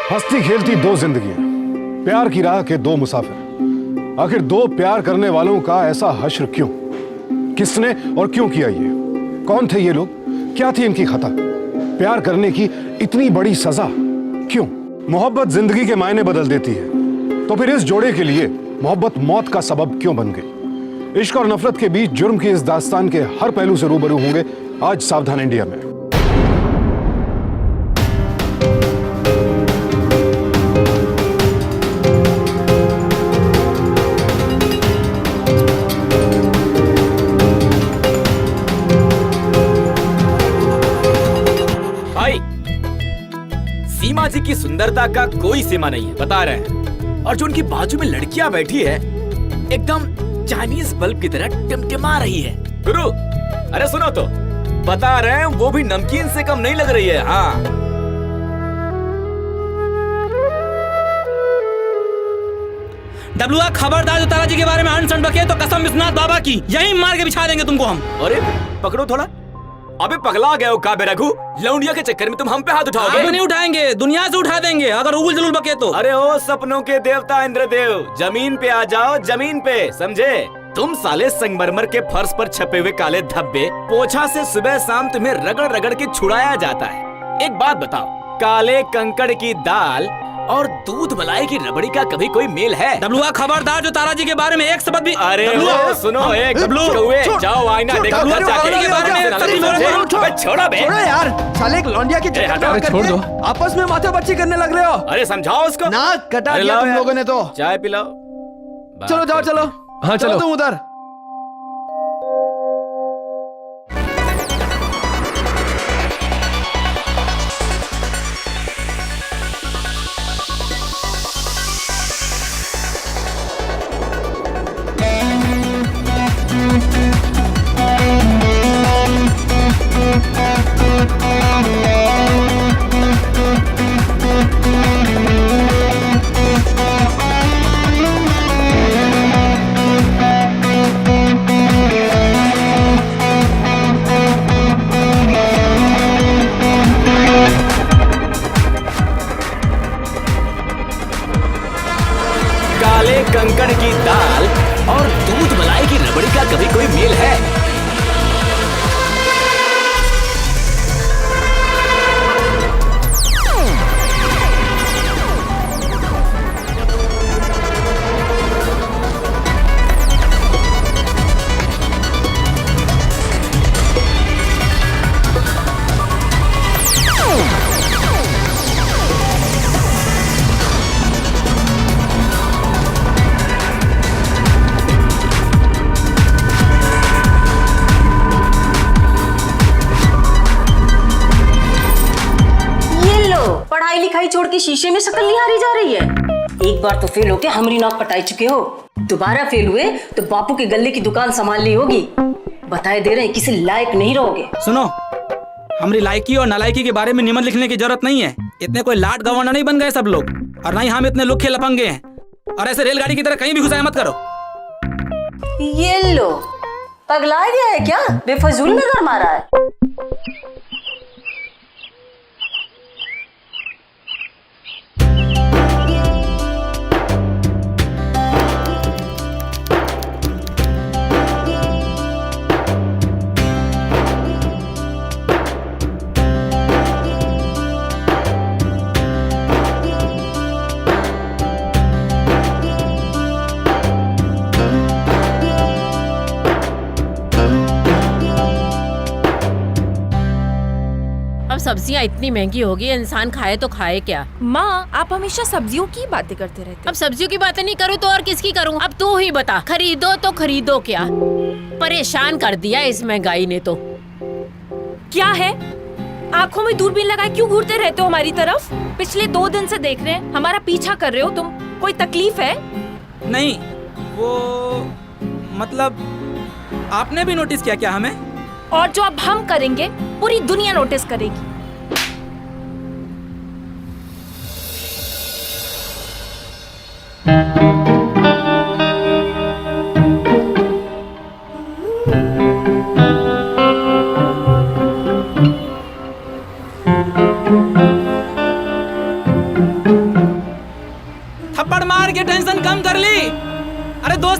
हंसती खेलती दो जिंदगियां, प्यार की राह के दो मुसाफिर। आखिर दो प्यार करने वालों का ऐसा हश्र क्यों? किसने और क्यों किया ये? कौन थे ये लोग? क्या थी इनकी खता? प्यार करने की इतनी बड़ी सजा क्यों? मोहब्बत जिंदगी के मायने बदल देती है, तो फिर इस जोड़े के लिए मोहब्बत मौत का सबब क्यों बन गई? इश्क और नफरत के बीच जुर्म की इस दास्तान के हर पहलू से रूबरू होंगे आज सावधान इंडिया में। सीमा जी की सुंदरता का कोई सीमा नहीं है, बता रहे हैं। और जो उनकी बाजू में लड़कियां बैठी है, एकदम चाइनीज बल्ब की तरह टिमटिमा रही है। गुरु, अरे सुनो तो, बता रहे हैं वो भी नमकीन से कम नहीं लग रही है। हाँ, डब्लुआ, खबरदार जो ताराजी के बारे में अनसन बके तो कसम विश्वनाथ बाबा की यहीं मार के बिछा देंगे तुमको हम। अरे पकड़ो थोड़ा। अबे पगला गए हो काबे रघु? लौंडिया के चक्कर में तुम हम पे हाथ उठाओगे? नहीं उठाएंगे, दुनिया से उठा देंगे अगर उगुल जलूल बके तो। अरे ओ सपनों के देवता इंद्रदेव, जमीन पे आ जाओ, जमीन पे, समझे? तुम साले संगमरमर के फर्श पर छपे हुए काले धब्बे, पोछा से सुबह शाम तुम्हें रगड़ रगड़ के छुड़ाया जाता है। एक बात बताओ, काले कंकड़ की दाल और दूध मलाई की रबड़ी का कभी कोई मेल है? डब्लुआ, खबरदार जो ताराजी के बारे में एक शब्द भी। अरे ओ, सुनो एक कौवे, जाओ आईना देखो घर जाके। के बारे में छोड़ो बे। छोड़ो यार, साले एक लौंडिया की चक्कर छोड़ दो। आपस में माथापच्ची करने लग रहे हो। अरे समझाओ उसको। नाक कटा अरे दिया लाओ तुम यार, लोगों ने तो। चाय पिलाओ। चलो जाओ, चलो। हाँ, चलो। तुम उधर। काले कंकड़ की दाल और दूध मलाई की रबड़ी का कभी कोई मेल है? पढ़ाई लिखाई छोड़ के शीशे में शक्ल निहारी जा रही है। एक बार तो फेल होके हमारी नाक कटाई चुके हो, दोबारा फेल हुए तो बापू के गले की दुकान संभाल ली होगी। बताए दे रहे हैं, किसी लायक नहीं रहोगे। सुनो, हमारी लायकी और नालायकी के बारे में निबंध लिखने की जरूरत नहीं है। इतने कोई लाट गवर्नर नहीं बन गए सब लोग, और ना ही हम इतने लुखे लफंगे हैं। और ऐसे रेलगाड़ी की तरह कहीं भी घुसाया मत करो। ये लो, पगला गया है क्या? बेफजूल नजर मारा है। अब सब्जियां इतनी महंगी हो गई, इंसान खाए तो खाए क्या? माँ, आप हमेशा सब्जियों की बातें करते रहते। अब सब्जियों की बातें नहीं करूँ तो और किसकी करूँ? अब तू ही बता, खरीदो तो खरीदो क्या? परेशान कर दिया इस महंगाई ने तो। क्या है, आँखों में दूरबीन लगाए क्यों घूरते रहते हो हमारी तरफ? पिछले 2 दिन से देख रहे हैं, हमारा पीछा कर रहे हो तुम। कोई तकलीफ है? नहीं, वो मतलब आपने भी नोटिस किया क्या हमें? और जो अब हम करेंगे पूरी दुनिया नोटिस करेगी।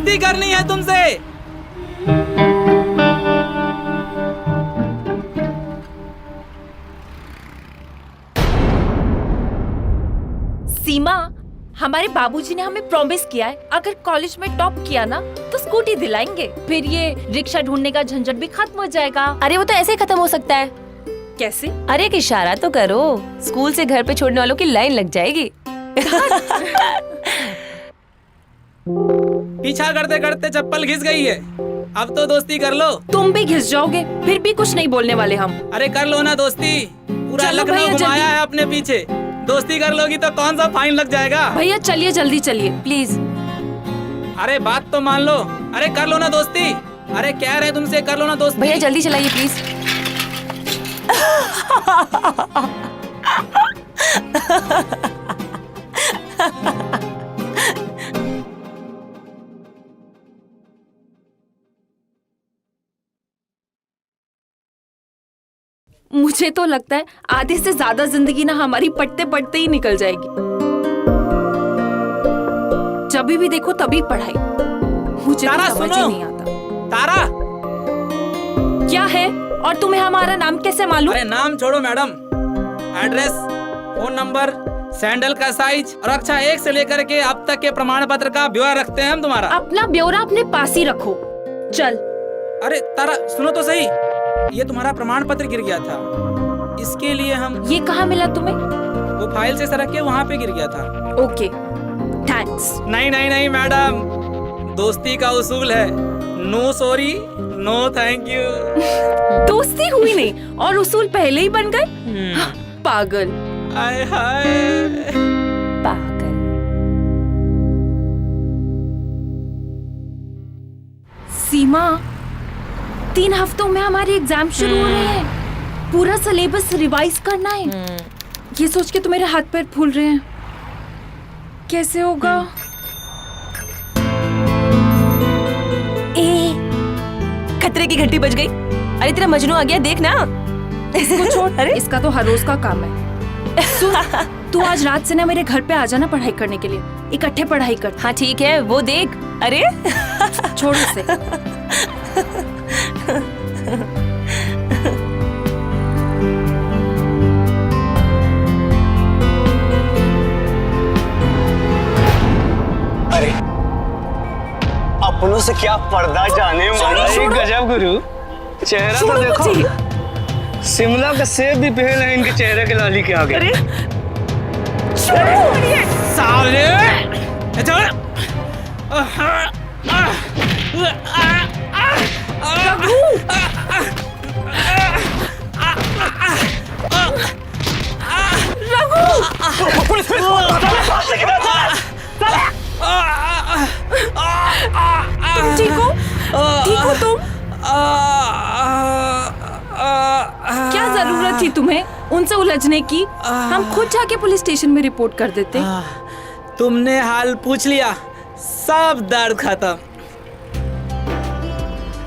दोस्ती करनी है तुमसे। सीमा, हमारे बाबूजी ने हमें प्रॉमिस किया है अगर कॉलेज में टॉप किया ना तो स्कूटी दिलाएंगे। फिर ये रिक्शा ढूंढने का झंझट भी खत्म हो जाएगा। अरे वो तो ऐसे ही खत्म हो सकता है। कैसे? अरे एक इशारा तो करो, स्कूल से घर पे छोड़ने वालों की लाइन लग जाएगी। पीछा करते करते चप्पल घिस गई है, अब तो दोस्ती कर लो। तुम भी घिस जाओगे, फिर भी कुछ नहीं बोलने वाले हम। अरे कर लो ना दोस्ती, पूरा चलो लखनऊ भैया, घुमाया जल्दी। है अपने पीछे। दोस्ती कर लोगी तो कौन सा फाइन लग जाएगा। भैया चलिए, जल्दी चलिए प्लीज। अरे बात तो मान लो। अरे कर लो ना दोस्ती। अरे कह रहे तुमसे कर लो ना दोस्ती। भैया जल्दी चलाइए प्लीज। मुझे तो लगता है आधे से ज्यादा जिंदगी ना हमारी पढ़ते पढ़ते ही निकल जाएगी। जब भी देखो तभी पढ़ाई। मुझे तारा, तो समझ ही सुनो। नहीं आता। तारा। क्या है? और तुम्हें हमारा नाम कैसे मालूम? अरे नाम छोड़ो madam, address, phone number, sandal का साइज और कक्षा 1 से लेकर के अब तक के प्रमाण पत्र का ब्यौरा रखते हैं हम तुम्हारा। अपना ब्यौरा अपने पास ही रखो। चल। अरे तारा सुनो तो सही, ये तुम्हारा प्रमाण पत्र गिर गया था, इसके लिए हम। ये कहाँ मिला तुम्हें? वो फाइल से सरक के वहाँ पे गिर गया था। Okay, thanks. नहीं नहीं नहीं मैडम, दोस्ती का उसूल है, no sorry no thank you. दोस्ती हुई नहीं और उसूल पहले ही बन गए। पागल। हाय हाय। पागल। सीमा, 3 हफ्तों में हमारे एग्जाम शुरू हो रहे हैं। पूरा सिलेबस रिवाइज करना है। ये सोच के तो मेरे हाथ पैर फूल रहे हैं। कैसे होगा? ए, खतरे की घंटी बज गई। अरे तेरा मजनू आ गया, देख ना। इसको छोड़। अरे इसका तो हर रोज का काम है। सुन, तू आज रात से ना मेरे घर पे आ जाना पढ़ाई करने के लिए। इकट्ठे पढ़ाई कर। हाँ ठीक है, वो देख। अरे छोड़ इसे। अरे अपनों से क्या पर्दा जाने वाला है। गजब गुरु, चेहरा तो देखो, शिमला का सेब भी पहले है इनके चेहरे के लाली के आगे। अरे साले, तुम ठीक हो? ठीक हो तुम? क्या जरूरत थी तुम्हें उनसे उलझने की? हम खुद जाके पुलिस स्टेशन में रिपोर्ट कर देते। तुमने हाल पूछ लिया, सब दर्द खत्म।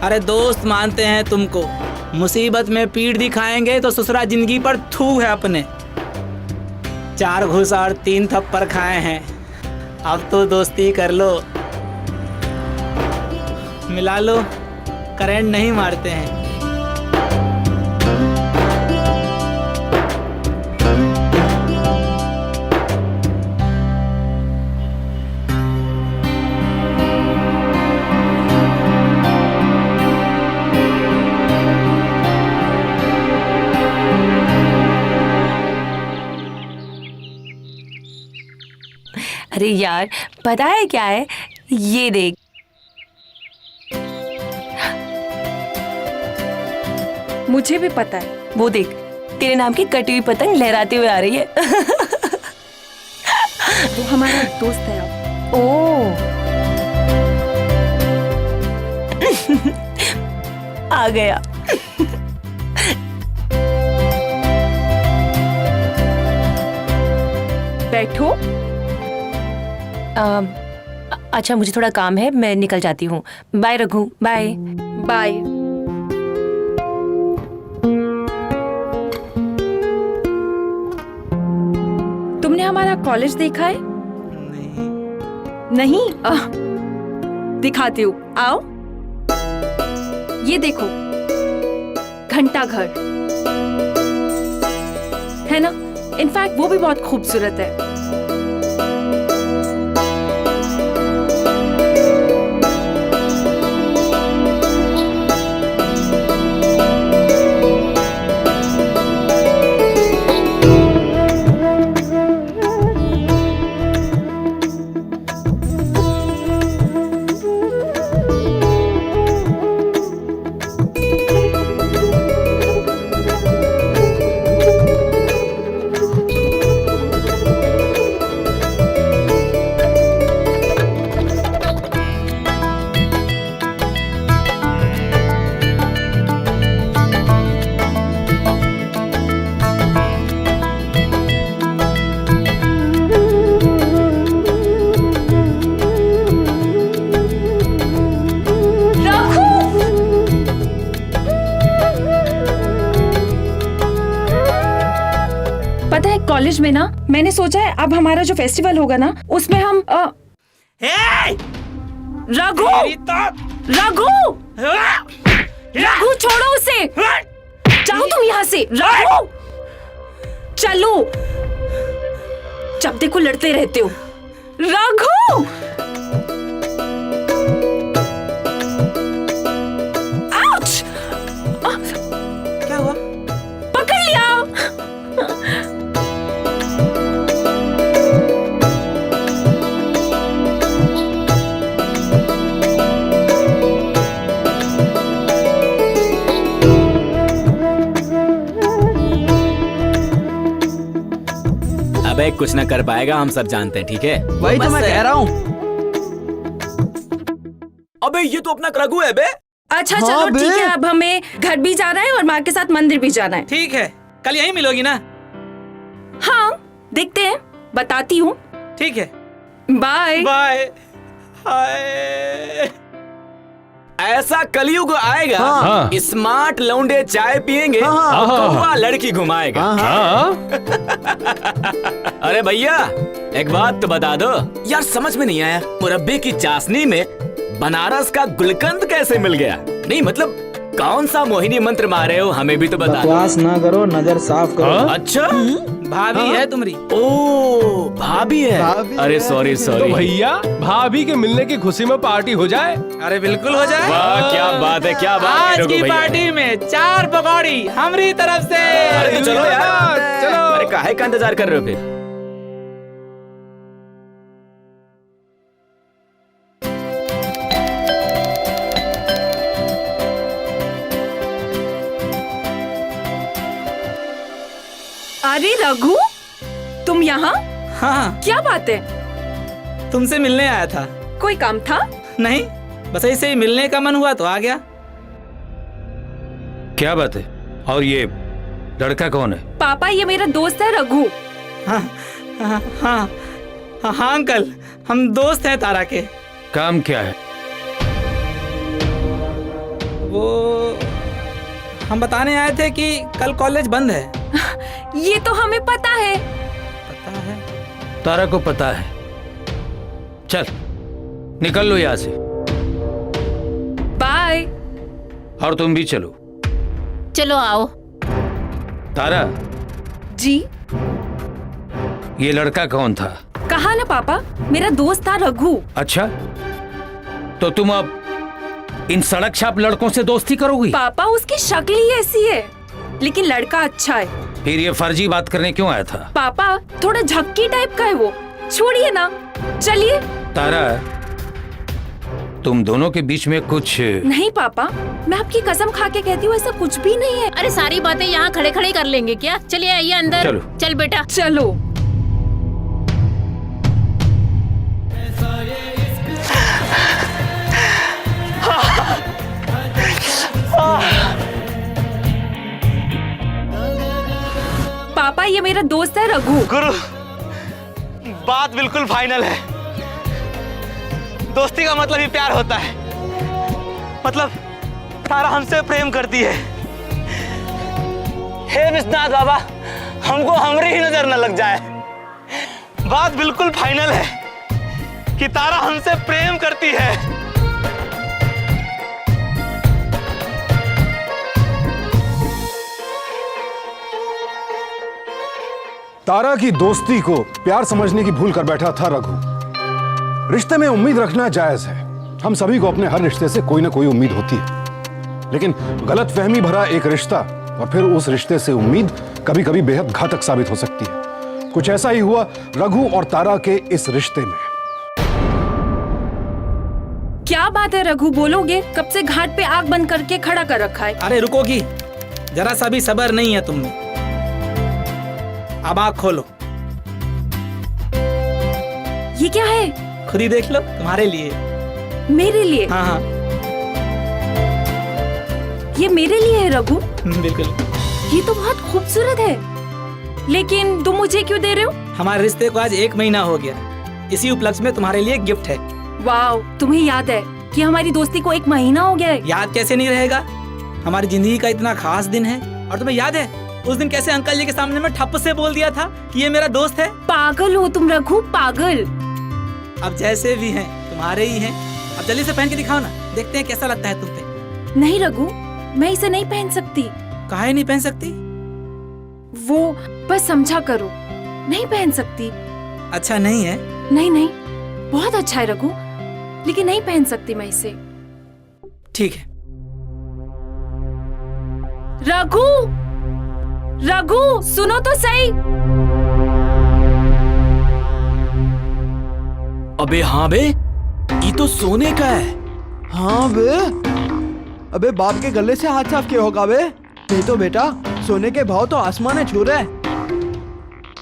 अरे दोस्त मानते हैं तुमको, मुसीबत में पीठ दिखाएंगे तो ससुरा जिंदगी पर थू है अपने। 4 घूस और 3 थप्पड़ खाए हैं, अब तो दोस्ती कर लो, मिला लो, करंट नहीं मारते हैं। अरे यार, पता है क्या है? ये देख। मुझे भी पता है। वो देख, तेरे नाम की कटी हुई पतंग लहराते हुए आ रही है। वो हमारा दोस्त है अब। ओ आ गया। बैठो। अच्छा, मुझे थोड़ा काम है, मैं निकल जाती हूँ। Bye Raghu, bye. बाय। तुमने हमारा कॉलेज देखा है? नहीं। दिखाती हूँ, आओ। ये देखो, घंटा घर है ना? इनफैक्ट वो भी बहुत खूबसूरत है। पता है, कॉलेज में ना मैंने सोचा है अब हमारा जो फेस्टिवल होगा ना उसमें हम रघु रघु रघु छोड़ो उसे, जाओ तुम यहाँ से। रघु चलो, जब देखो लड़ते रहते हो। रघु आउच! क्या हुआ? पकड़ लिया। अबे कुछ ना कर पाएगा, हम सब जानते हैं, ठीक है? वही तो मैं कह रहा हूँ। अबे ये तो अपना रघु है बे। अच्छा हाँ चलो बे। ठीक है, अब हमें घर भी जाना है और माँ के साथ मंदिर भी जाना है। ठीक है, कल यहीं मिलोगी ना? हाँ देखते हैं, बताती हूँ। ठीक है, बाय बाय। हाय, ऐसा कलयुग आएगा, हाँ। स्मार्ट लौंडे चाय पियेंगे हाँ। और कौवा लड़की घुमाएगा। अरे भैया एक बात तो बता दो यार, समझ में नहीं आया मुरब्बे की चाशनी में बनारस का गुलकंद कैसे मिल गया? नहीं मतलब कौन सा मोहिनी मंत्र मारे हो, हमें भी तो बता। बकवास ना करो, नजर साफ करो। अच्छा भाभी है तुम्हारी? ओ भाभी है। भाभी अरे है। सॉरी तो सॉरी। भैया भाभी के मिलने की खुशी में पार्टी हो जाए। अरे बिल्कुल हो जाए। वाह क्या बात है, क्या बात है आज रघु की भैया। पार्टी में 4 पकौड़ी हमारी तरफ से। अरे तो चलो यार, चलो। अरे काहे का इंतजार कर रहे हो फिर? अरे रघु, तुम यहाँ? हाँ, क्या बात है? तुमसे मिलने आया था। कोई काम था? नहीं, बस ऐसे ही मिलने का मन हुआ तो आ गया। क्या बात है? और ये लड़का कौन है? पापा ये मेरा दोस्त है रघु। हाँ हाँ हाँ हाँ, हाँ अंकल, हम दोस्त हैं तारा के। काम क्या है? वो हम बताने आए थे कि कल कॉलेज बंद है। ये तो हमें पता है। पता है? तारा को पता है। चल निकल लो यहाँ से। बाय। और तुम भी चलो। चलो आओ। तारा, जी ये लड़का कौन था? कहा ना पापा, मेरा दोस्त था रघु। अच्छा, तो तुम अब इन सड़क छाप लड़कों से दोस्ती करोगी? पापा उसकी शक्ल ही ऐसी है, लेकिन लड़का अच्छा है। फिर ये फर्जी बात करने क्यों आया था? पापा थोड़ा झक्की टाइप का है वो, छोड़िए ना, चलिए। तारा, तुम दोनों के बीच में कुछ? नहीं पापा, मैं आपकी कसम खा के कहती हूँ ऐसा कुछ भी नहीं है। अरे सारी बातें यहाँ खड़े खड़े कर लेंगे क्या? चलिए आइए अंदर। चलो। चल बेटा चलो। पापा ये मेरा दोस्त है रघु। गुरु, बात बिल्कुल फाइनल है। दोस्ती का मतलब ही प्यार होता है। मतलब तारा हमसे प्रेम करती है। हे विश्वनाथ बाबा, हमको हमरी ही नजर न लग जाए। बात बिल्कुल फाइनल है कि तारा हमसे प्रेम करती है। तारा की दोस्ती को प्यार समझने की भूल कर बैठा था रघु। रिश्ते में उम्मीद रखना जायज है, हम सभी को अपने हर रिश्ते से कोई ना कोई उम्मीद होती है, लेकिन गलतफहमी भरा एक रिश्ता और फिर उस रिश्ते से उम्मीद कभी कभी बेहद घातक साबित हो सकती है। कुछ ऐसा ही हुआ रघु और तारा के इस रिश्ते में। क्या बात है रघु, बोलोगे? कब से घाट पे आग बंद करके खड़ा कर रखा है। अरे रुकोगी, जरा सा भी सब्र नहीं है तुमने। अब आँख खोलो। ये क्या है? खुद ही देख लो, तुम्हारे लिए। मेरे लिए? हाँ हाँ ये मेरे लिए है रघु? बिल्कुल। ये तो बहुत खूबसूरत है, लेकिन तुम मुझे क्यों दे रहे हो? हमारे रिश्ते को आज 1 महीना हो गया, इसी उपलक्ष्य में तुम्हारे लिए गिफ्ट है। वाव, तुम्हें याद है कि हमारी दोस्ती को 1 महीना हो गया है? याद कैसे नहीं रहेगा, हमारी जिंदगी का इतना खास दिन है। और तुम्हें याद है उस दिन कैसे अंकल जी के सामने में ठप्प से बोल दिया था कि ये मेरा दोस्त है। पागल हो तुम रघु, पागल। अब जैसे भी हैं तुम्हारे ही हैं। अब जल्दी से पहन के दिखाओ ना, देखते हैं कैसा लगता है तुम पे। नहीं रघु, मैं इसे नहीं पहन सकती। काहे नहीं पहन सकती? वो बस समझा करो, नहीं पहन सकती। अच्छा नहीं है? नहीं नहीं, बहुत अच्छा है रघु, लेकिन नहीं पहन सकती मैं इसे। ठीक है। रघु, रघु सुनो तो सही। अबे हाँ बे, ये तो सोने का है। हाँ बे, अबे बाप के गले से हाथ साफ किया होगा बे। नहीं तो बेटा, सोने के भाव तो आसमान छू रहे।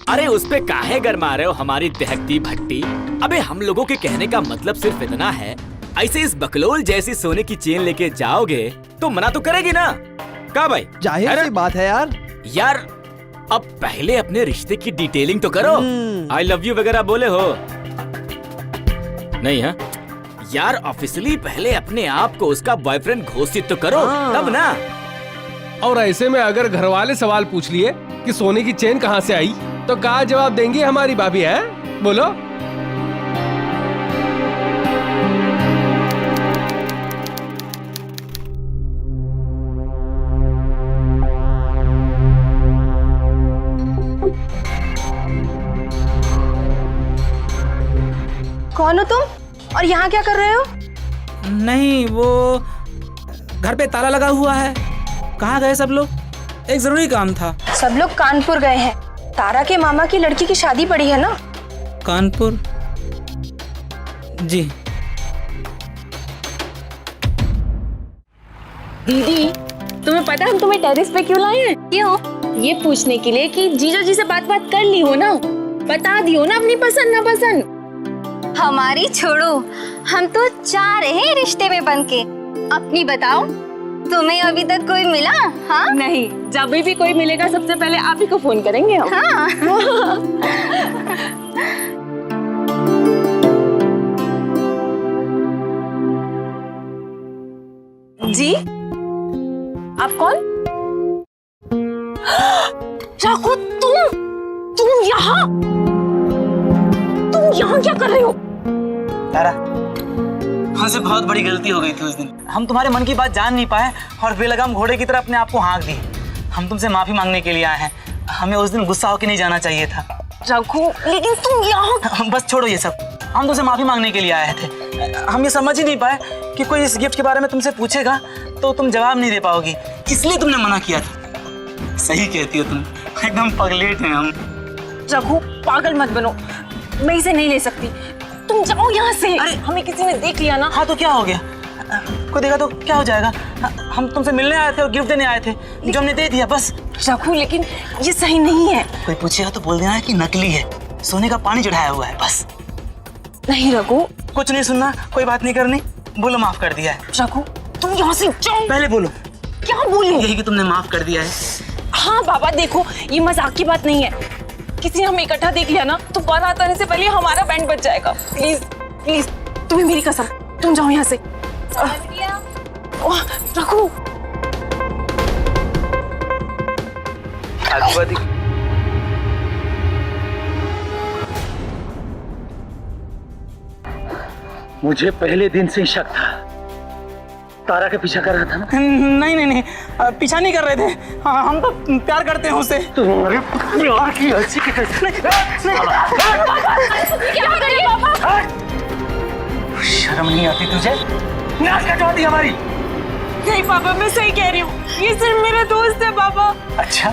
अरे उस पे काहे गरमा रहे हो हमारी दहकती भट्टी। अबे हम लोगों के कहने का मतलब सिर्फ इतना है, ऐसे इस बकलोल जैसी सोने की चेन लेके जाओगे तो मना तो करेगी ना? क्या भाई, जाहिर सी बात है यार। यार अब पहले अपने रिश्ते की डिटेलिंग तो करो। आई लव यू वगैरह बोले हो नहीं? है यार, ऑफिशियली पहले अपने आप को उसका बॉयफ्रेंड घोषित तो करो, तब ना। और ऐसे में अगर घर वाले सवाल पूछ लिए कि सोने की चेन कहाँ से आई, तो क्या जवाब देंगी हमारी भाभी? है बोलो। कौन हो तुम और यहाँ क्या कर रहे हो? नहीं, वो घर पे ताला लगा हुआ है। कहाँ गए सब लोग? एक जरूरी काम था। सब लोग कानपुर गए हैं, तारा के मामा की लड़की की शादी पड़ी है ना। कानपुर? जी। दीदी, तुम्हें पता है हम तुम्हें टेरेस पे क्यों लाए हैं? क्यों? ये पूछने के लिए कि जीजा जी से बात कर ली हो ना, बता दी हो ना अपनी पसंद ना पसंद। हमारी छोड़ो, हम तो चाह रहे हैं रिश्ते में बन के। अपनी बताओ, तुम्हें अभी तक कोई मिला? हाँ नहीं, जब भी कोई मिलेगा सबसे पहले आप ही को फोन करेंगे हम। हाँ। जी, आप कौन? राघु, तुम यहाँ क्या कर रहे हो? तारा, हमसे बहुत बड़ी गलती हो गई थी उस दिन। हम तुम्हारे मन की बात जान नहीं पाए और बेलगाम घोड़े की तरह अपने आप को हाँक दिए। हम तुमसे माफी मांगने के लिए आए हैं। हमें उस दिन गुस्सा होकर नहीं जाना चाहिए था। राघु, लेकिन तुम यहाँ। बस छोड़ो ये सब, हम तुमसे माफी मांगने के लिए आए थे। हम ये समझ ही नहीं पाए कि कोई इस गिफ्ट के बारे में तुमसे पूछेगा तो तुम जवाब नहीं दे पाओगी, इसलिए तुमने मना किया था। सही कहती हो तुम, एकदम पगलेट हैं हम। राघु, पागल मत बनो, मैं इसे नहीं ले सकती। तुम जाओ यहाँ से। अरे हमें किसी ने देख लिया ना। हाँ तो क्या हो गया? कोई देखा तो क्या हो जाएगा? हम तुमसे मिलने आए थे और गिफ्ट देने आए थे, जो हमने दे दिया बस। राघु, लेकिन ये सही नहीं है। कोई पूछेगा तो बोल देना है कि नकली है, सोने का पानी चढ़ाया हुआ है बस। नहीं रघु, कुछ नहीं सुनना, कोई बात नहीं करनी। बोलो माफ कर दिया है। रघु, तुम यहाँ से जाओ। पहले बोलो। क्या बोलूं? यही कि तुमने माफ कर दिया है। हाँ बाबा, देखो ये मजाक की बात नहीं है। किसी ने हमें इकट्ठा देख लिया ना तो बारात आने से पहले हमारा बैंड बच जाएगा। प्लीज प्लीज, तुम्हें मेरी कसम, तुम जाओ यहाँ से। रघु, मुझे पहले दिन से शक था तारा के पीछा कर रहा था ना? नहीं नहीं नहीं, पीछा नहीं कर रहे थे। हाँ, हम तो प्यार करते हैं उससे। तुम्हारे प्यार की हंसी की क्या कर रही है पापा? शर्म नहीं आती तुझे? नाक कटवा दी हमारी। नहीं पापा, मैं सही कह रही हूँ, ये सिर्फ मेरा दोस्त है पापा। अच्छा,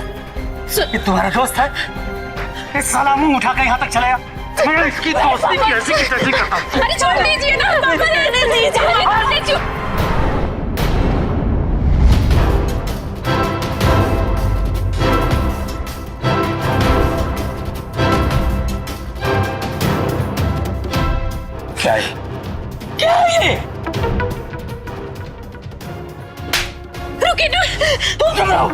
ये तुम्हारा दोस्त है? इस साला मुंह उठा कर यहाँ तक चलाया। मैं इसकी दोस्ती की हंसी की तस्वीर करता हूँ। अरे छोड़ दीजिए ना पापा, रहने दीजिए। क्या है? क्या है ये? रुकिए ना, तुम चुप रहो।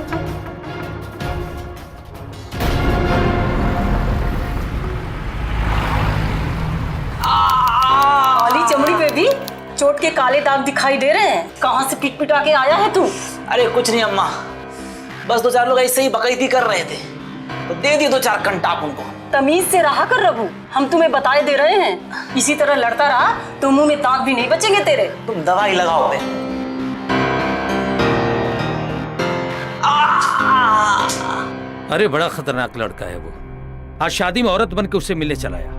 काली चमड़ी पे भी चोट के काले दाग दिखाई दे रहे हैं। कहाँ से पिट पिटा के आया है तू? अरे कुछ नहीं अम्मा, बस 2-4 लोग ऐसे ही बकैती कर रहे थे तो दे दिए 2-4 कंटाप उनको। तमीज से रहा कर रघु, हम तुम्हें बताए दे रहे हैं। इसी तरह लड़ता रहा तो मुंह में दांत भी नहीं बचेंगे तेरे। तुम दवाई लगाओ बे। अरे बड़ा खतरनाक लड़का है वो। आज शादी में औरत बन के उससे मिलने चलाया,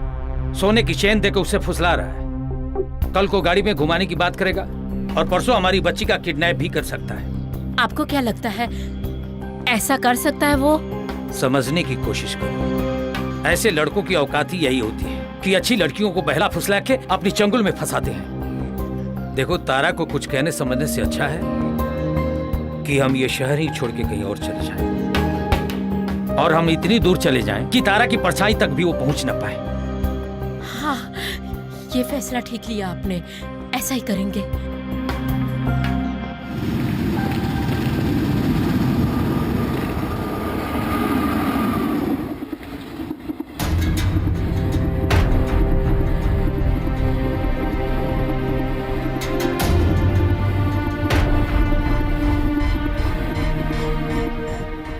सोने की चेन देकर उसे फुसला रहा है। कल को गाड़ी में घुमाने की बात करेगा और परसों हमारी बच्ची का किडनैप भी कर सकता है। आपको क्या लगता है ऐसा कर सकता है वो? समझने की कोशिश करो, ऐसे लड़कों की औकात ही यही होती है कि अच्छी लड़कियों को बहला फुसला के अपनी चंगुल में फंसाते हैं। देखो, तारा को कुछ कहने समझने से अच्छा है कि हम ये शहर ही छोड़ के कहीं और चले जाएं, और हम इतनी दूर चले जाएं कि तारा की परछाई तक भी वो पहुंच न पाए। हाँ, ये फैसला ठीक लिया आपने, ऐसा ही करेंगे।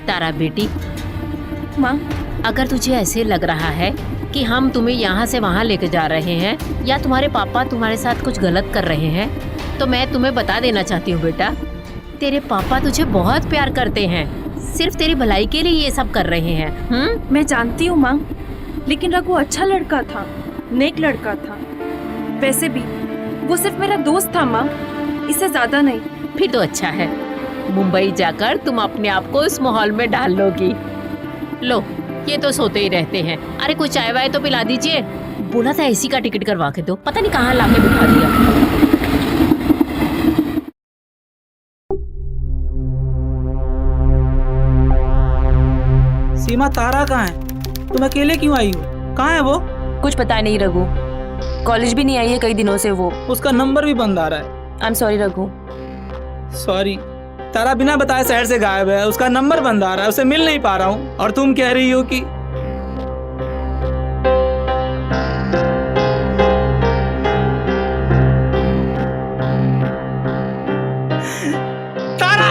तारा बेटी, माँ, अगर तुझे ऐसे लग रहा है कि हम तुम्हें यहाँ से वहाँ लेके जा रहे हैं या तुम्हारे पापा तुम्हारे साथ कुछ गलत कर रहे हैं, तो मैं तुम्हें बता देना चाहती हूँ बेटा, तेरे पापा तुझे बहुत प्यार करते हैं, सिर्फ तेरी भलाई के लिए ये सब कर रहे हैं। मैं जानती हूँ माँ, लेकिन रघु अच्छा लड़का था, नेक लड़का था। वैसे भी वो सिर्फ मेरा दोस्त था माँ, इससे ज्यादा नहीं। फिर तो अच्छा है, मुंबई जाकर तुम अपने आप को इस माहौल में डाल लोगी। लो, ये तो सोते ही रहते हैं। अरे कुछ चाय वाय तो पिला दीजिए। बोला था एसी का टिकट करवा के दो, पता नहीं कहाँ लाके बिठा दिया। सीमा, तारा कहाँ है? तुम अकेले क्यों आई हो? कहाँ है वो? कुछ पता नहीं रघु, कॉलेज भी नहीं आई है कई दिनों से वो। उसका नंबर भी बंद आ रहा है। I am sorry Raghu. Sorry? Tara बिना बताए शहर से गायब है, उसका नंबर बंद आ रहा है, उसे मिल नहीं पा रहा हूँ, और तुम कह रही हो कि तारा।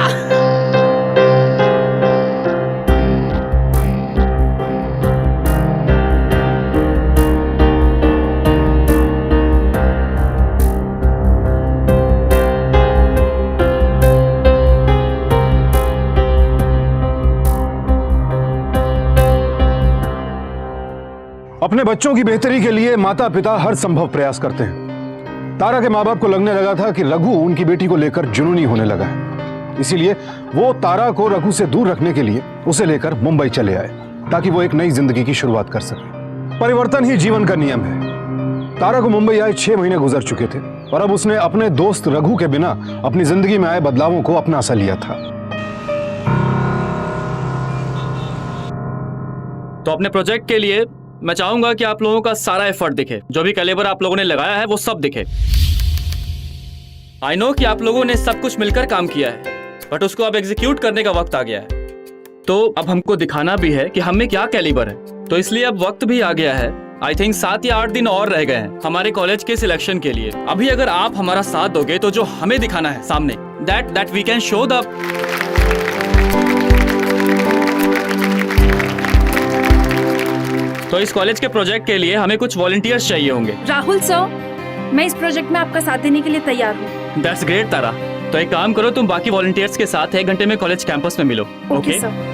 अपने बच्चों की बेहतरी के लिए माता पिता हर संभव प्रयास करते हैं। तारा के माँ बाप को लगने लगा था कि रघु उनकी बेटी को लेकर जुनूनी होने लगा है, इसीलिए वो तारा को रघु से दूर रखने के लिए उसे लेकर मुंबई चले आए ताकि वो एक नई जिंदगी की शुरुआत कर सके। परिवर्तन ही जीवन का नियम है। तारा को मुंबई आए 6 महीने गुजर चुके थे और अब उसने अपने दोस्त रघु के बिना अपनी जिंदगी में आए बदलावों को अपना सा लिया था। तो अपने प्रोजेक्ट के लिए मैं चाहूंगा कि आप लोगों का सारा एफर्ट दिखे, जो भी कैलिबर आप लोगों ने लगाया है वो सब दिखे। आई नो कि आप लोगों ने सब कुछ मिलकर काम किया है, बट उसको अब एग्जीक्यूट करने का वक्त आ गया है। तो अब हमको दिखाना भी है कि हम में क्या कैलिबर है, तो इसलिए अब वक्त भी आ गया है। आई थिंक 7 या 8 दिन और रह गए हैं हमारे कॉलेज के सिलेक्शन के लिए। अभी अगर आप हमारा साथ दोगे तो जो हमें दिखाना है सामने, that we can show the. तो इस कॉलेज के प्रोजेक्ट के लिए हमें कुछ वॉलंटियर्स चाहिए होंगे। राहुल सर, मैं इस प्रोजेक्ट में आपका साथ देने के लिए तैयार हूँ। दैट्स ग्रेट तारा, तो एक काम करो, तुम बाकी वॉलंटियर्स के साथ 1 घंटे में कॉलेज कैंपस में मिलो। Okay sir.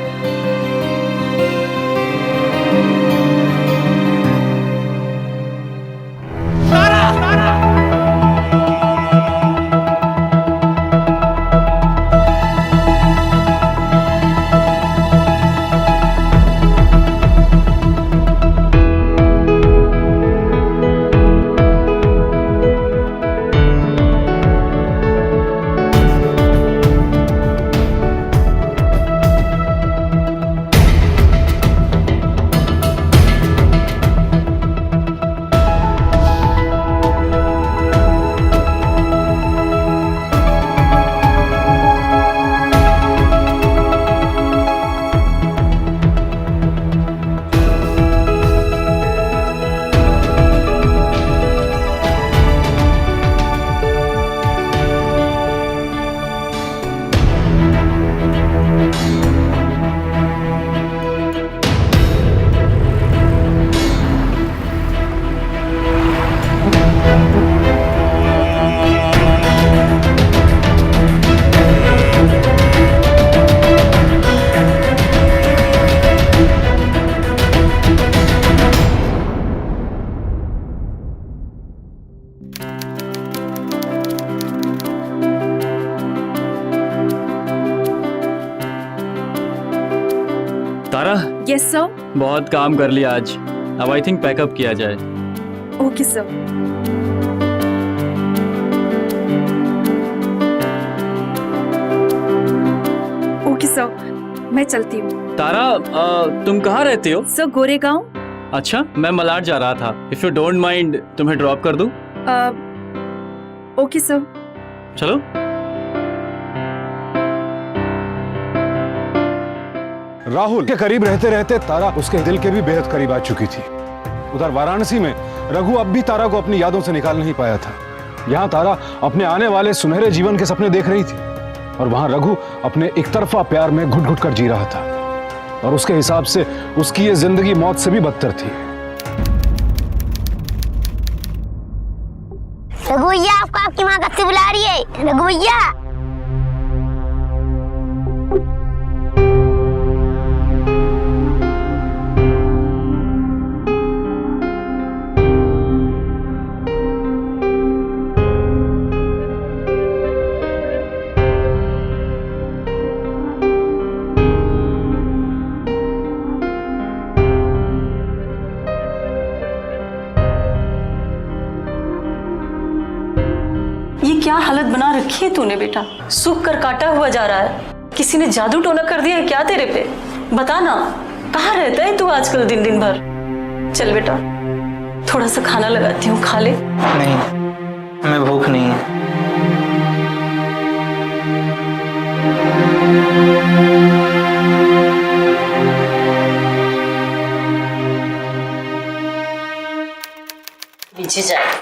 Tara, yes sir. बहुत काम कर लिया आज, अब आई थिंक पैकअप किया जाए। Okay sir. ओके सर, मैं चलती हूँ। तारा, तुम कहाँ रहते हो? सर गोरेगांव। अच्छा, मैं मलाड जा रहा था। इफ यू डोंट माइंड तुम्हें ड्रॉप कर दूं? Okay sir. चलो। राहुल के करीब रहते रहते तारा उसके दिल के भी बेहद करीब आ चुकी थी। उधर वाराणसी में रघु अब भी तारा को अपनी यादों से निकाल नहीं पाया था। यहाँ तारा अपने आने वाले सुनहरे जीवन के सपने देख रही थी और वहां रघु अपने एक तरफा प्यार में घुट घुट कर जी रहा था और उसके हिसाब से उसकी ये जिंदगी मौत से भी बदतर थी। रघु भैया, आपको आपकी माँ कब से बुला रही है? रघु भैया। ये क्या हालत बना रखी है तूने बेटा? सूख कर काटा हुआ जा रहा है। किसी ने जादू टोना कर दिया है क्या तेरे पे? बता ना, कहाँ रहता है तू आजकल दिन दिन भर? चल बेटा, थोड़ा सा खाना लगाती हूँ, खा ले। नहीं, हमें भूख नहीं है। नीचे जाए।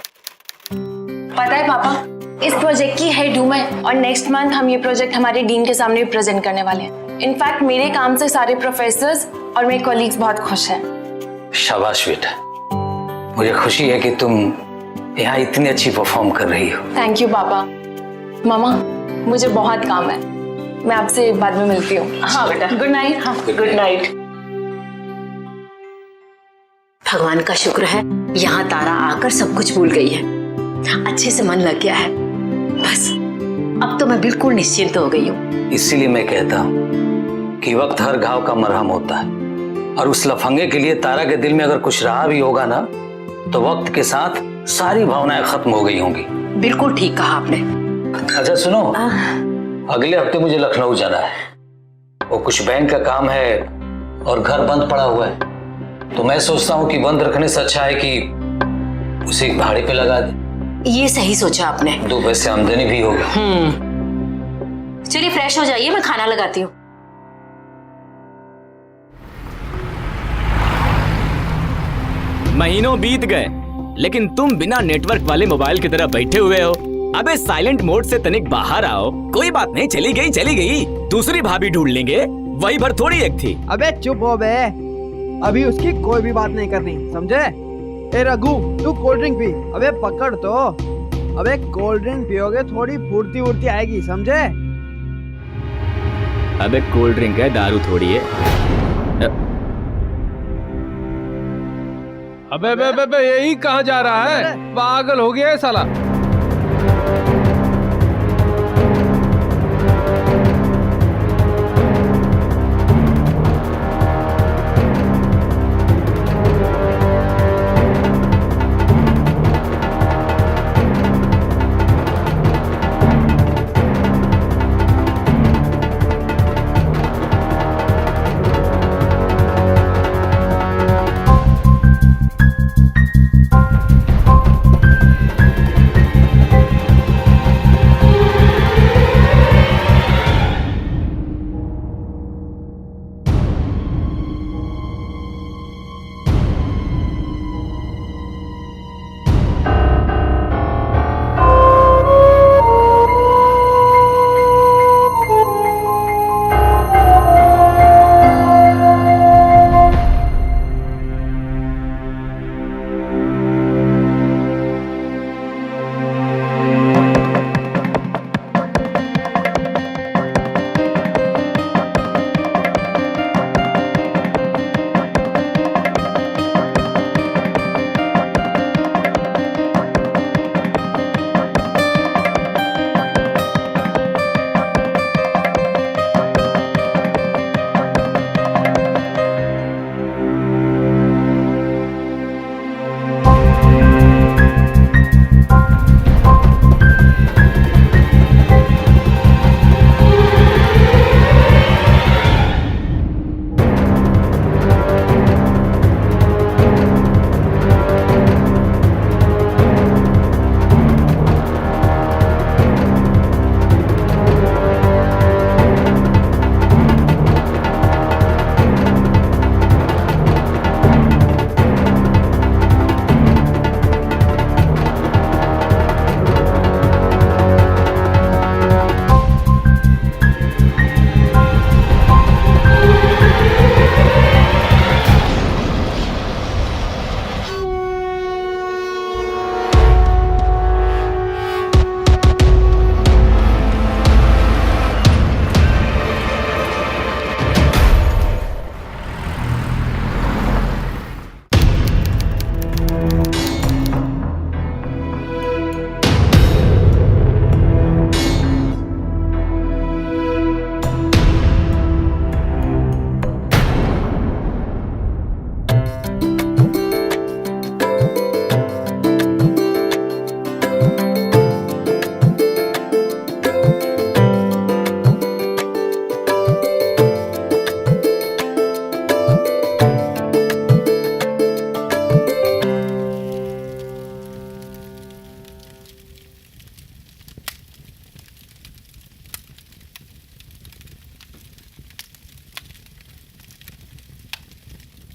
पता है पापा, इस प्रोजेक्ट की हेड हूँ मैं और नेक्स्ट मंथ हम ये प्रोजेक्ट हमारे डीन के सामने भी प्रेजेंट करने वाले हैं। इनफैक्ट मेरे काम से सारे प्रोफेसर्स और मेरे कॉलीग्स बहुत खुश हैं। शाबाश बेटा, मुझे खुशी है कि तुम यहाँ इतनी अच्छी परफॉर्म कर रही हो। थैंक यू पापा। मामा, मुझे बहुत काम है, मैं आपसे बाद में मिलती हूँ। हाँ बेटा, गुड नाइट। हाँ गुड नाइट। भगवान का शुक्र है यहाँ तारा आकर सब कुछ भूल गई है। अच्छे से मन लग गया है। बस अब तो मैं बिल्कुल निश्चिंत हो गई हूँ। इसीलिए मैं कहता हूँ कि वक्त हर घाव का मरहम होता है और उस लफंगे के लिए तारा के दिल में अगर कुछ रहा भी होगा ना, तो वक्त के साथ सारी भावनाएं खत्म हो गई होंगी। बिल्कुल ठीक कहा आपने। अच्छा सुनो, अगले हफ्ते मुझे लखनऊ जाना है। वो कुछ बैंक का काम है और घर बंद पड़ा हुआ है, तो मैं सोचता हूँ कि बंद रखने से अच्छा है कि उसे भाड़े पे लगा दे। ये सही सोचा आपने। 2 पैसे आमदनी भी होगी। चलिए फ्रेश हो जाइए, मैं खाना लगाती हूँ। महीनों बीत गए लेकिन तुम बिना नेटवर्क वाले मोबाइल की तरह बैठे हुए हो। अबे साइलेंट मोड से तनिक बाहर आओ। कोई बात नहीं, चली गई, दूसरी भाभी ढूंढ लेंगे, वही भर थोड़ी एक थी। अबे चुप हो बे, अभी उसकी कोई भी बात नहीं करनी, समझे? ए रघु, तू कोल्ड ड्रिंक पी। अबे पकड़ तो। अबे कोल्ड ड्रिंक पियोगे थोड़ी फुर्ती उर्ती आएगी, समझे? अबे कोल्ड ड्रिंक है, दारू थोड़ी है। अबे यही कहाँ जा रहा है? पागल हो गया है साला।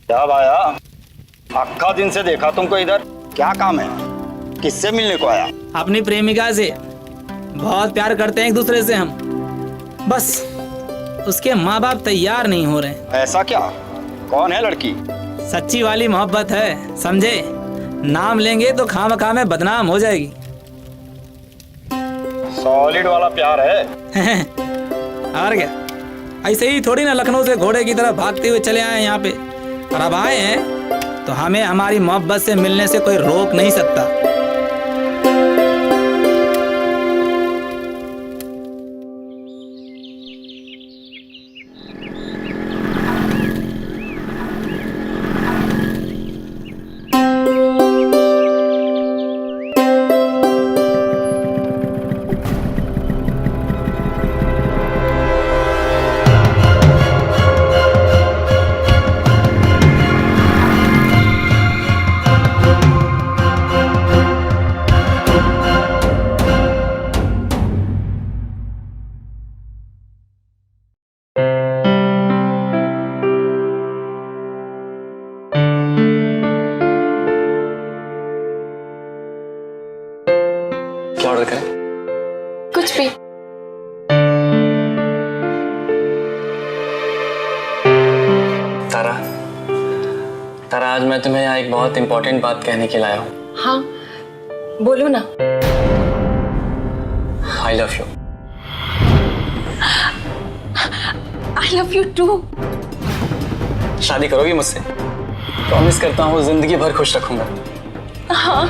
क्या भाया, अक्खा दिन से देखा तुमको इधर, क्या काम है? किससे मिलने को आया? अपनी प्रेमिका से। बहुत प्यार करते हैं एक दूसरे से हम, बस उसके माँ बाप तैयार नहीं हो रहे। ऐसा क्या? कौन है लड़की? सच्ची वाली मोहब्बत है, समझे? नाम लेंगे तो खामखा में बदनाम हो जाएगी। सॉलिड वाला प्यार है। और क्या, ऐसे ही थोड़ी ना लखनऊ से घोड़े की तरह भागते हुए चले आए यहाँ पे, और अब आए हैं तो हमें हमारी मोहब्बत से मिलने से कोई रोक नहीं सकता। क्या ऑर्डर करें? कुछ भी। तारा, तारा आज मैं तुम्हें यहाँ एक बहुत इंपॉर्टेंट बात कहने के लाया हूँ। हाँ बोलो ना। I love you. I love you too. शादी करोगी मुझसे? प्रॉमिस करता हूँ जिंदगी भर खुश रखूंगा। हाँ।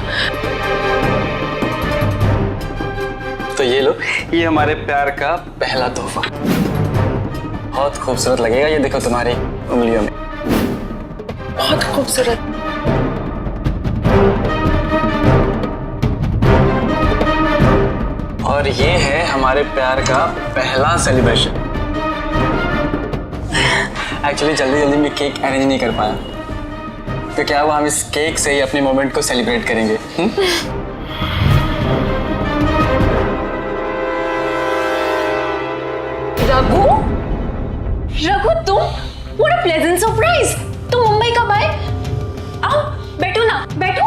तो ये लो, ये हमारे प्यार का पहला तोहफा। बहुत खूबसूरत लगेगा, ये देखो तुम्हारी उंगलियों में। बहुत खूबसूरत। और ये है हमारे प्यार का पहला सेलिब्रेशन। एक्चुअली जल्दी में केक अरेंज नहीं कर पाया, तो क्या हुआ, हम इस केक से ही अपने मोमेंट को सेलिब्रेट करेंगे। रघु, रघु तुम, व्हाट अ प्लेजेंट सरप्राइज। तुम मुंबई कब आए? आओ बैठो ना, बैठो।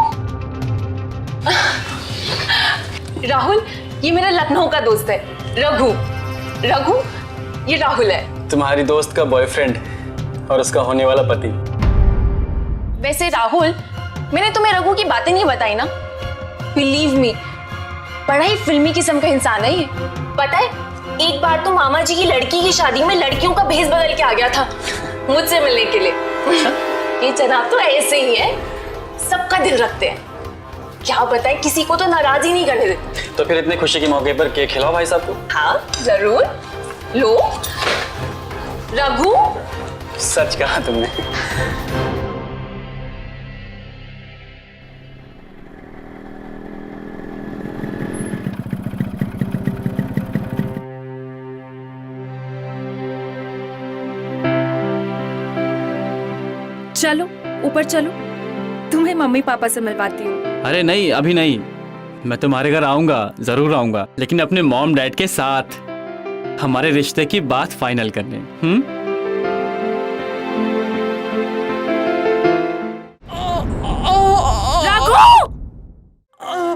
राहुल, ये मेरा लखनऊ का दोस्त है रघु। रघु, ये राहुल है, तुम्हारी दोस्त का बॉयफ्रेंड और उसका होने वाला पति। वैसे राहुल, मैंने तुम्हें रघु की बातें नहीं बताई ना? बिलीव मी, बड़ा ही फिल्मी किस्म का इंसान है ये। पता है, एक बार तो मामा जी की लड़की की शादी में लड़कियों का भेष बदल के आ गया था मुझसे मिलने के लिए। ये जनाब तो ऐसे ही है, सबका दिल रखते हैं। क्या बताएं, किसी को तो नाराज ही नहीं करने देते। तो फिर इतने खुशी के मौके पर केक खिलाओ भाई साहब को। हाँ जरूर, लो। रघु, सच कहा तुमने। चलो ऊपर चलो, तुम्हें मम्मी पापा से मिलवाती हूँ। अरे नहीं, अभी नहीं। मैं तुम्हारे घर आऊंगा, जरूर आऊंगा, लेकिन अपने मॉम डैड के साथ हमारे रिश्ते की बात फाइनल करने।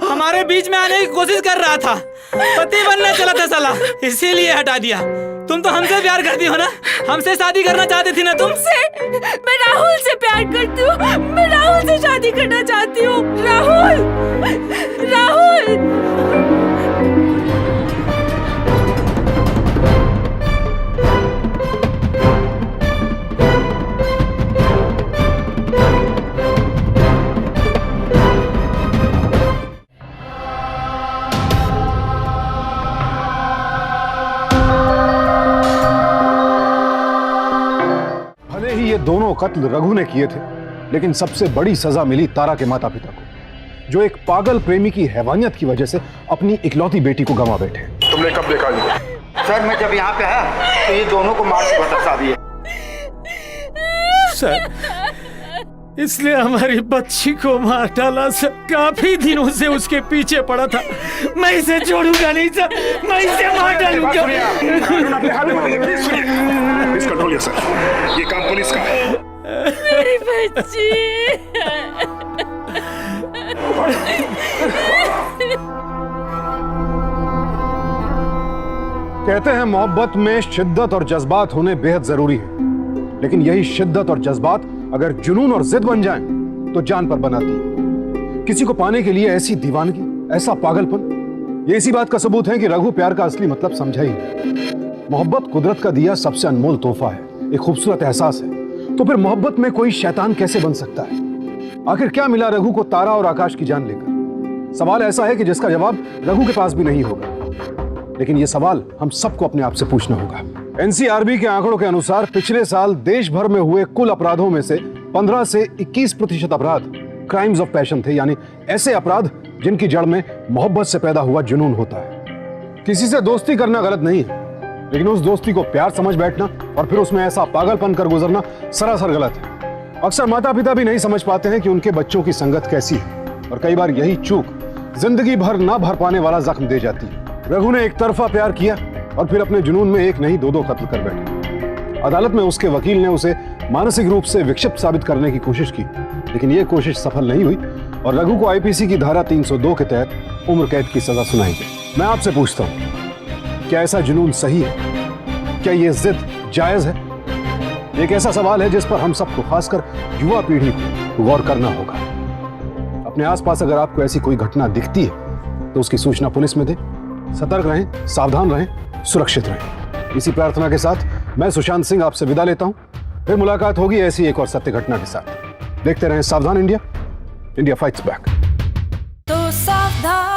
हमारे बीच में आने की कोशिश कर रहा था, पति बनने चला था साला, इसीलिए हटा दिया। तुम तो हमसे प्यार करती हो ना, हमसे शादी करना चाहती थी ना तुमसे। मैं राहुल से प्यार करती हूँ, मैं राहुल से शादी करना चाहती हूँ। राहुल, राहुल। दोनों कत्ल रघु ने किए थे, लेकिन सबसे बड़ी सजा मिली तारा के माता पिता को, जो एक पागल प्रेमी की हैवानियत की वजह से अपनी इकलौती बेटी को गंवा बैठे। तुमने कब देखा इनको? सर मैं जब यहाँ पे आया तो ये दोनों को मार के बता दिए। सर, इसलिए हमारी बच्ची को मार डाला सर। काफी दिनों से उसके पीछे पड़ा था। मैं इसे छोड़ूंगा नहीं सर, मैं इसे मार डालूंगा। सर, ये काम पुलिस का है। मेरी बच्ची। कहते हैं मोहब्बत में शिद्दत और जज्बात होने बेहद जरूरी है, लेकिन यही शिद्दत और जज्बात अगर जुनून और जिद बन जाएं, तो जान पर बनाती है। किसी को पाने के लिए ऐसी दीवानगी, ऐसा पागलपन, ये इसी बात का सबूत है कि रघु प्यार का असली मतलब समझा ही नहीं। मोहब्बत कुदरत का दिया सबसे अनमोल तोहफा है, एक खूबसूरत एहसास है। तो फिर मोहब्बत में कोई शैतान कैसे बन सकता है? आखिर क्या मिला रघु को तारा और आकाश की जान लेकर? सवाल ऐसा है कि जिसका जवाब रघु के पास भी नहीं होगा, लेकिन यह सवाल हम सबको अपने आप से पूछना होगा। एनसीआरबी के आंकड़ों के अनुसार पिछले साल देश भर में हुए कुल अपराधों में से 15 से 21% अपराध क्राइम्स ऑफ पैशन थे, यानी ऐसे अपराध जिनकी जड़ में मोहब्बत से पैदा हुआ जुनून होता है। किसी से दोस्ती करना गलत नहीं है, लेकिन उस दोस्ती को प्यार समझ बैठना और फिर उसमें ऐसा पागलपन कर गुजरना सरासर गलत है। अक्सर माता पिता भी नहीं समझ पाते हैं कि उनके बच्चों की संगत कैसी है, और कई बार यही चूक जिंदगी भर ना भर पाने वाला जख्म दे जाती है। रघु ने एक तरफा प्यार किया और फिर अपने जुनून में एक नहीं दो कत्ल कर बैठे। अदालत में उसके वकील ने उसे मानसिक रूप से विक्षिप्त साबित करने की कोशिश की, लेकिन यह कोशिश सफल नहीं हुई और रघु को आईपीसी की धारा 302 के तहत उम्र कैद की सजा सुनाई गई। मैं आपसे पूछता हूं, क्या ऐसा जुनून सही है? क्या यह जिद जायज है? एक ऐसा सवाल है जिस पर हम सबको, खासकर युवा पीढ़ी को, गौर करना होगा। अपने आसपास अगर आपको ऐसी कोई घटना दिखती है तो उसकी सूचना पुलिस में दें, सतर्क रहें, सावधान रहें, सुरक्षित रहें। इसी प्रार्थना के साथ मैं सुशांत सिंह आपसे विदा लेता हूं। फिर मुलाकात होगी ऐसी एक और सत्य घटना के साथ। देखते रहें सावधान इंडिया, इंडिया फाइट्स बैक। तो सावधान